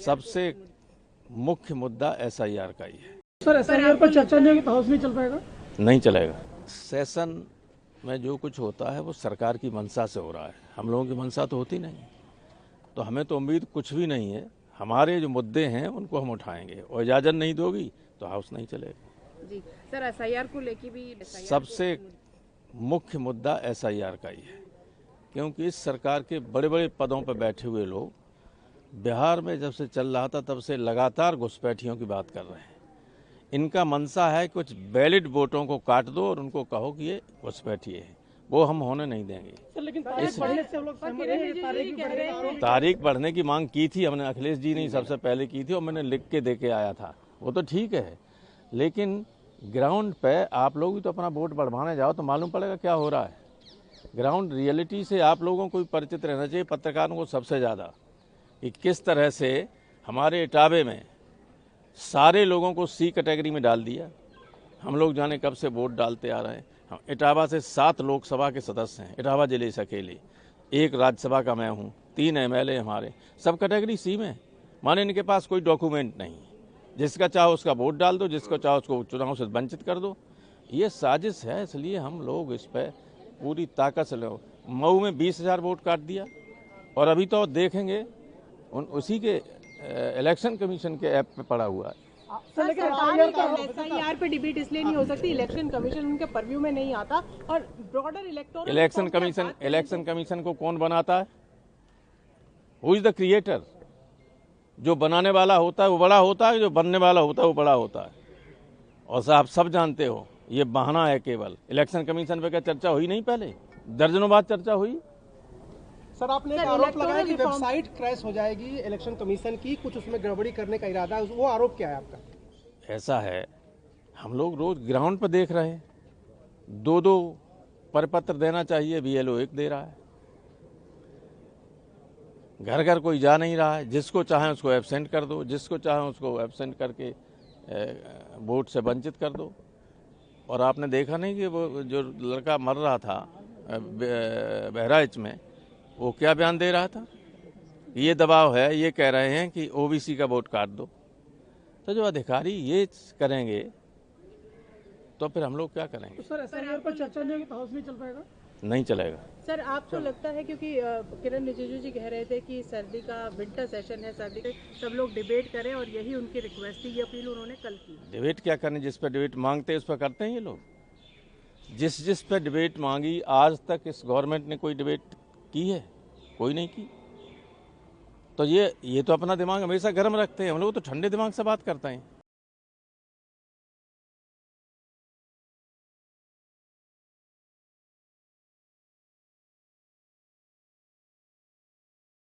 सबसे मुख्य मुद्दा SIR का ही है। सर SIR पर चर्चा नहीं होगी तो हाउस नहीं चल पाएगा? नहीं चलेगा। सेशन में जो कुछ होता है वो सरकार की मंशा से हो रहा है, हम लोगों की मंशा तो होती नहीं, तो हमें तो उम्मीद कुछ भी नहीं है। हमारे जो मुद्दे हैं उनको हम उठाएंगे और इजाज़त नहीं दोगी तो हाउस नहीं चलेगा। जी सर, SIR को लेके भी सबसे मुख्य मुद्दा SIR का ही है, क्योंकि इस सरकार के बड़े बड़े पदों पर बैठे हुए लोग बिहार में जब से चल रहा था तब से लगातार घुसपैठियों की बात कर रहे हैं। इनका मनसा है कुछ वैलिड वोटों को काट दो और उनको कहो कि ये घुसपैठिए है, वो हम होने नहीं देंगे। सर लेकिन तारीख बढ़ने से हम लोग सहमत हैं। तारीख बढ़ने की मांग की थी हमने, अखिलेश जी ने सबसे पहले की थी और मैंने लिख के दे के आया था, वो तो ठीक है, लेकिन ग्राउंड पे आप लोग भी तो अपना वोट बढ़वाने जाओ तो मालूम पड़ेगा क्या हो रहा है। ग्राउंड रियलिटी से आप लोगों को भी परिचित रहना चाहिए, पत्रकारों को सबसे ज़्यादा, कि किस तरह से हमारे इटावे में सारे लोगों को C कैटेगरी में डाल दिया। हम लोग जाने कब से वोट डालते आ रहे हैं। इटावा से 7 लोकसभा के सदस्य हैं, इटावा जिले से अकेले, 1 राज्यसभा का मैं हूँ, 3 MLA हमारे, सब कैटेगरी C में। माने इनके पास कोई डॉक्यूमेंट नहीं, जिसका चाहो उसका वोट डाल दो, जिसको चाहो उसको चुनाव से वंचित कर दो। ये साजिश है, इसलिए हम लोग इस पर पूरी ताकत से लो। मऊ में 20,000 वोट काट दिया और अभी तो देखेंगे उसी के इलेक्शन कमीशन के ऐप पे पड़ा हुआ है। SIR पे डिबेट इसलिए नहीं हो सकती, इलेक्शन कमीशन उनके परव्यू में नहीं आता और ब्रॉडर इलेक्शन कमीशन को कौन बनाता है? Who is the creator? जो बनाने वाला होता है वो बड़ा होता है, जो बनने वाला होता है वो बड़ा होता है। और साहब सब जानते हो ये बहाना है केवल। इलेक्शन कमीशन पे क्या चर्चा हुई नहीं? पहले दर्जनों बार चर्चा हुई। सर आपने एक आरोप लगाया कि वेबसाइट क्रैश हो जाएगी इलेक्शन कमीशन की, कुछ उसमें गड़बड़ी करने का इरादा है, वो आरोप क्या है आपका? ऐसा है, हम लोग रोज ग्राउंड पर देख रहे हैं, 2-2 परिपत्र देना चाहिए, BLO 1 दे रहा है। घर घर कोई जा नहीं रहा है, जिसको चाहे उसको एब्सेंट कर दो, जिसको चाहे उसको एब्सेंट करके वोट से वंचित कर दो। और आपने देखा नहीं कि वो जो लड़का मर रहा था बहराइच में, वो क्या बयान दे रहा था? ये दबाव है, ये कह रहे हैं कि OBC का वोट काट दो। तो जो अधिकारी ये करेंगे तो फिर हम लोग क्या करेंगे? तो सर SIR पर चर्चा नहीं होगी तो हाउस नहीं चल पाएगा? नहीं चलेगा। सर आपको लगता है, क्योंकि किरण रिजिजू जी कह रहे थे कि सर्दी का विंटर सेशन है, सर्दी के सब लोग डिबेट करें और यही उनकी रिक्वेस्ट थी, ये अपील उन्होंने कल की। डिबेट क्या करने, जिस पर डिबेट मांगते हैं उस पर करते हैं ये लोग। जिस पर डिबेट मांगी आज तक इस गवर्नमेंट ने कोई डिबेट की है? कोई नहीं की। तो ये तो अपना दिमाग हमेशा गर्म रखते हैं, हम लोग तो ठंडे दिमाग से बात करते हैं।